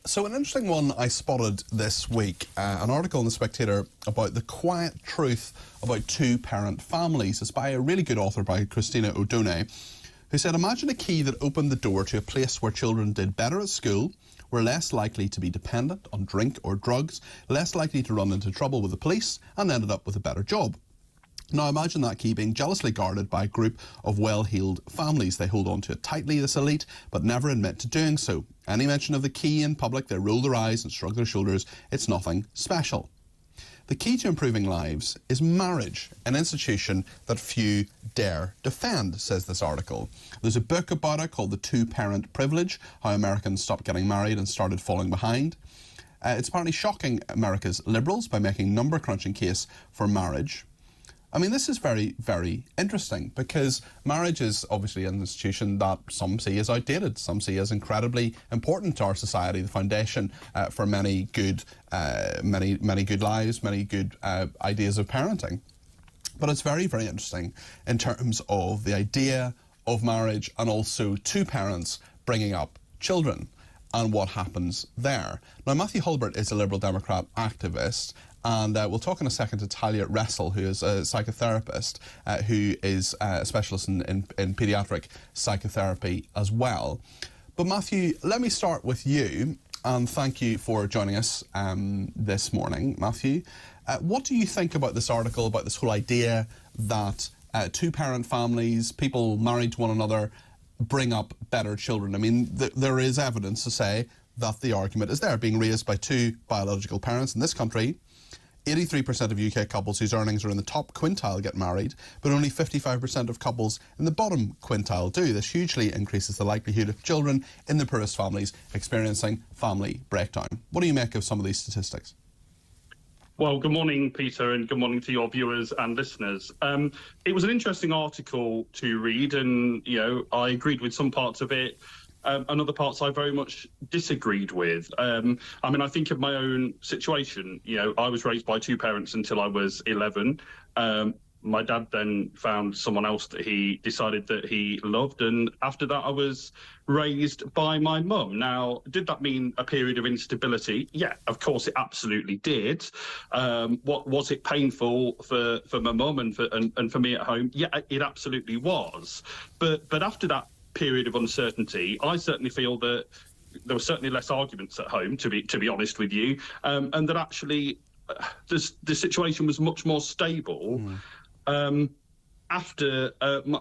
So an interesting one I spotted this week, an article in The Spectator about the quiet truth about two-parent families. It's by a really good author, by Christina O'Donnell, who said, imagine a key that opened the door to a place where children did better at school, were less likely to be dependent on drink or drugs, less likely to run into trouble with the police, and ended up with a better job. Now imagine that key being jealously guarded by a group of well-heeled families. They hold on to it tightly, this elite, but never admit to doing so. Any mention of the key in public, they roll their eyes and shrug their shoulders. It's nothing special. The key to improving lives is marriage, an institution that few dare defend, says this article. There's a book about it called The Two-Parent Privilege, How Americans Stopped Getting Married and Started Falling Behind. It's apparently shocking America's liberals by making number-crunching case for marriage. I mean, this is very, very interesting because marriage is obviously an institution that some see as outdated, some see as incredibly important to our society, the foundation for many good lives, many good ideas of parenting. But it's very, very interesting in terms of the idea of marriage and also two parents bringing up children and what happens there. Now, Mathew Hulbert is a Liberal Democrat activist, and we'll talk in a second to Talia Ressel, who is a psychotherapist who is a specialist in paediatric psychotherapy as well. But Mathew, let me start with you, and thank you for joining us this morning, Mathew. What do you think about this article, about this whole idea that two-parent families, people married to one another, bring up better children? I mean, there is evidence to say that the argument is there, being raised by two biological parents in this country. 83% of UK couples whose earnings are in the top quintile get married, but only 55% of couples in the bottom quintile do. This hugely increases the likelihood of children in the poorest families experiencing family breakdown. What do you make of some of these statistics? Well, good morning, Peter, and good morning to your viewers and listeners. It was an interesting article to read, and I agreed with some parts of it. And other parts I very much disagreed with. I mean, I think of my own situation. I was raised by two parents until I was 11. My dad then found someone else that he decided that he loved, and after that I was raised by my mum. Now, did that mean a period of instability? Yeah, of course it absolutely did. What was it painful for my mum and for me at home? Yeah, it absolutely was. But after that period of uncertainty, I certainly feel that there were certainly less arguments at home, to be honest with you, and that actually the situation was much more stable after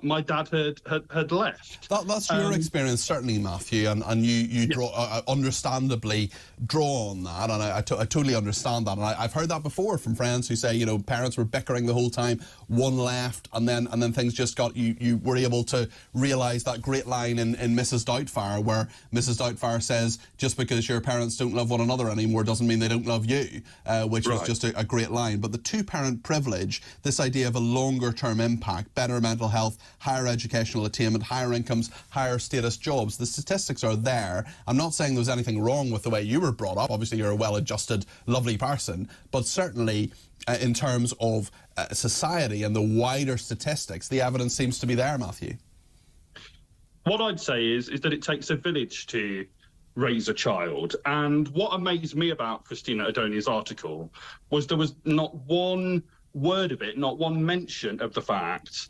my dad had left. That's your experience, certainly, Mathew, and you draw, understandably draw on that, and I totally understand that. And I've heard that before from friends who say, parents were bickering the whole time, one left, and then things just got, you were able to realise that great line in Mrs. Doubtfire, where Mrs. Doubtfire says, just because your parents don't love one another anymore doesn't mean they don't love you, which was just a great line. But the two-parent privilege, this idea of a longer-term impact, better mental health, higher educational attainment, higher incomes, higher status jobs. The statistics are there. I'm not saying there's anything wrong with the way you were brought up. Obviously, you're a well-adjusted, lovely person. But certainly, in terms of society and the wider statistics, the evidence seems to be there, Mathew. What I'd say is that it takes a village to raise a child. And what amazed me about Christina O'Donnell's article was there was not one word of it, not one mention of the fact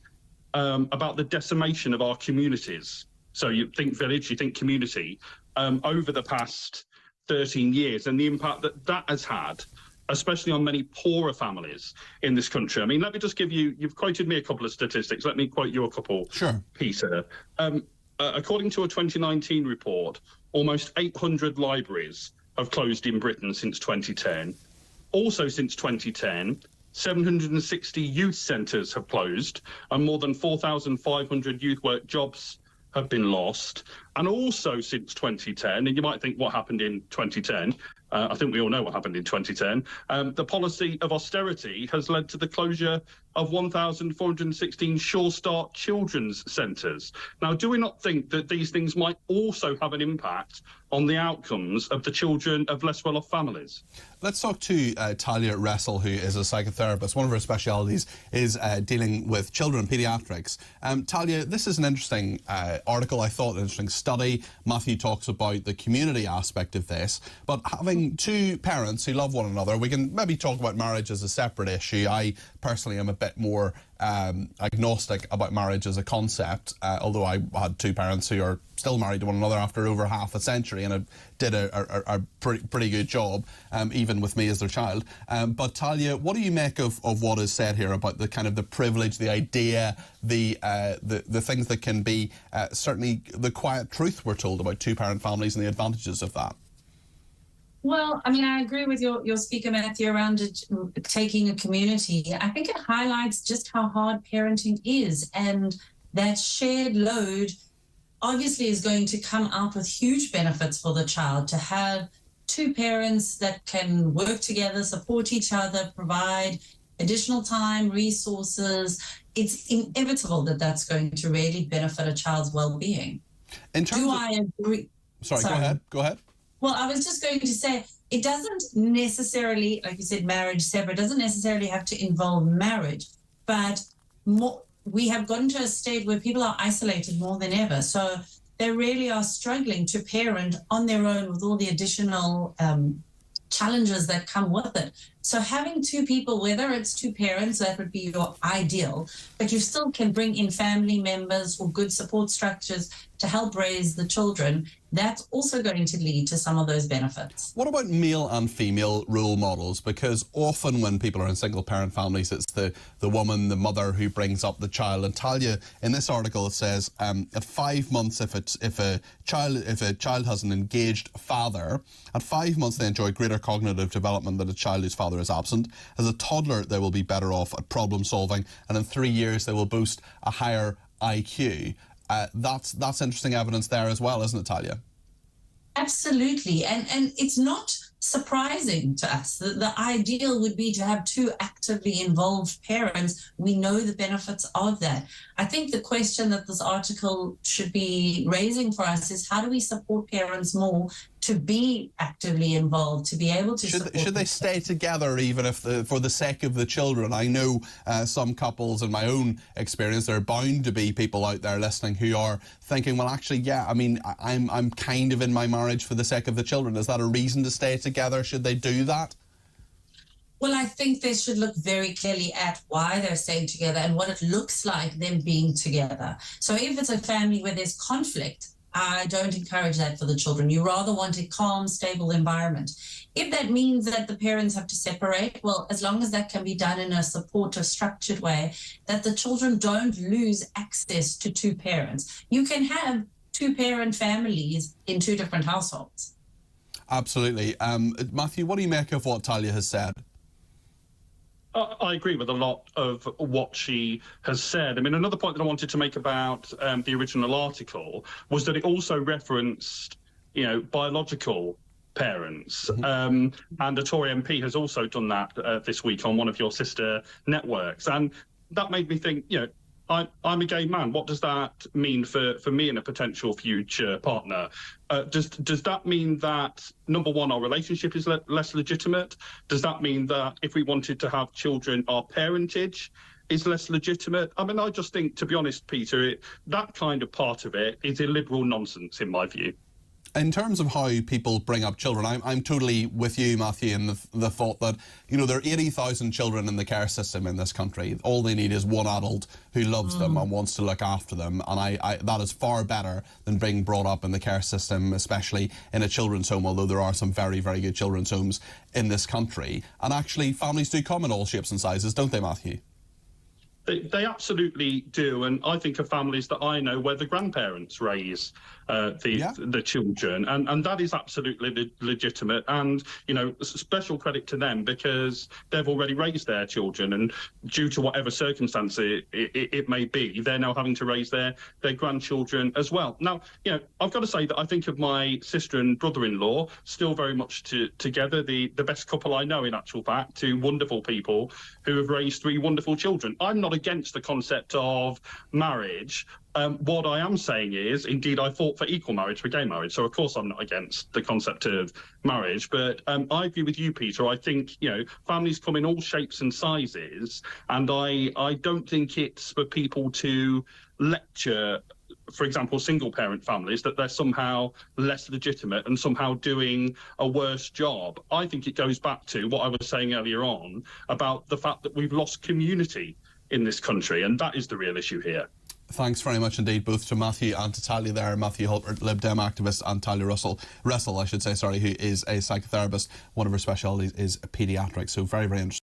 about the decimation of our communities. So you think village, you think community, over the past 13 years and the impact that has had, especially on many poorer families in this country. I mean, let me just give you've quoted me a couple of statistics. Let me quote you a couple, sure, Peter. According to a 2019 report, almost 800 libraries have closed in Britain since 2010. Also since 2010, 760 youth centres have closed and more than 4,500 youth work jobs have been lost. And also since 2010, and you might think what happened in 2010, I think we all know what happened in 2010, the policy of austerity has led to the closure of 1,416 Sure Start children's centres. Now, do we not think that these things might also have an impact on the outcomes of the children of less well-off families? Let's talk to Talia Ressel, who is a psychotherapist. One of her specialities is dealing with children, paediatrics. Talia, this is an interesting article, I thought, an interesting study. Mathew talks about the community aspect of this, but having two parents who love one another, we can maybe talk about marriage as a separate issue. I personally am a bit more agnostic about marriage as a concept, although I had two parents who are still married to one another after over half a century and did a pretty good job, even with me as their child. But Talia, what do you make of what is said here about the kind of the privilege, the idea, the things that can be certainly the quiet truth we're told about two-parent families and the advantages of that? Well, I mean, I agree with your speaker, Matthew, around taking a community. I think it highlights just how hard parenting is, and that shared load obviously is going to come out with huge benefits for the child. To have two parents that can work together, support each other, provide additional time, resources, it's inevitable that that's going to really benefit a child's well-being. Do I agree? Sorry, go ahead. Well, I was just going to say, it doesn't necessarily, like you said, marriage separate, doesn't necessarily have to involve marriage, but we have gotten to a state where people are isolated more than ever. So they really are struggling to parent on their own with all the additional challenges that come with it. So having two people, whether it's two parents, that would be your ideal, but you still can bring in family members or good support structures to help raise the children. That's also going to lead to some of those benefits. What about male and female role models? Because often when people are in single-parent families, it's the woman, the mother, who brings up the child. And Talia, in this article, it says at 5 months, if a child has an engaged father, at 5 months they enjoy greater cognitive development than a child whose father is absent. As a toddler, they will be better off at problem solving, and in 3 years they will boast a higher IQ. That's interesting evidence there as well, isn't it, Talia? Absolutely, and it's not surprising to us. The ideal would be to have two actively involved parents. We know the benefits of that. I think the question that this article should be raising for us is, how do we support parents more to be actively involved, to be able to should they stay together even if for the sake of the children? I know some couples, in my own experience, there are bound to be people out there listening who are thinking, well, actually, yeah, I mean, I'm kind of in my marriage for the sake of the children. Is that a reason to stay together? Should they do that? Well, I think they should look very clearly at why they're staying together and what it looks like them being together. So if it's a family where there's conflict, I don't encourage that for the children. You rather want a calm, stable environment. If that means that the parents have to separate, well, as long as that can be done in a supportive, structured way, that the children don't lose access to two parents. You can have two-parent families in two different households. Absolutely. Mathew, what do you make of what Talia has said? I agree with a lot of what she has said. I mean, another point that I wanted to make about the original article was that it also referenced, biological parents. And a Tory MP has also done that this week on one of your sister networks. And that made me think, I'm a gay man. What does that mean for me and a potential future partner? Does that mean that, number one, our relationship is less legitimate? Does that mean that if we wanted to have children, our parentage is less legitimate? I mean, I just think, to be honest, Peter, that kind of part of it is illiberal nonsense, in my view. In terms of how people bring up children, I'm totally with you, Mathew, in the thought that, there are 80,000 children in the care system in this country. All they need is one adult who loves them and wants to look after them. And that is far better than being brought up in the care system, especially in a children's home, although there are some very, very good children's homes in this country. And actually, families do come in all shapes and sizes, don't they, Mathew? They absolutely do, and I think of families that I know where the grandparents raise the children, and that is absolutely legitimate. And special credit to them, because they've already raised their children, and due to whatever circumstance it may be, they're now having to raise their grandchildren as well. Now, I've got to say that I think of my sister and brother-in-law still very much together, the best couple I know, in actual fact, two wonderful people who have raised 3 wonderful children. I'm not against the concept of marriage. What I am saying is, indeed, I fought for equal marriage, for gay marriage, so of course I'm not against the concept of marriage, but I agree with you, Peter. I think, families come in all shapes and sizes, and I don't think it's for people to lecture, for example, single-parent families, that they're somehow less legitimate and somehow doing a worse job. I think it goes back to what I was saying earlier on about the fact that we've lost community in this country, and that is the real issue here. Thanks very much indeed, both to Matthew and to Talia there. Mathew Hulbert, Lib Dem activist, and Talia Russell, who is a psychotherapist. One of her specialities is paediatrics, so very, very interesting.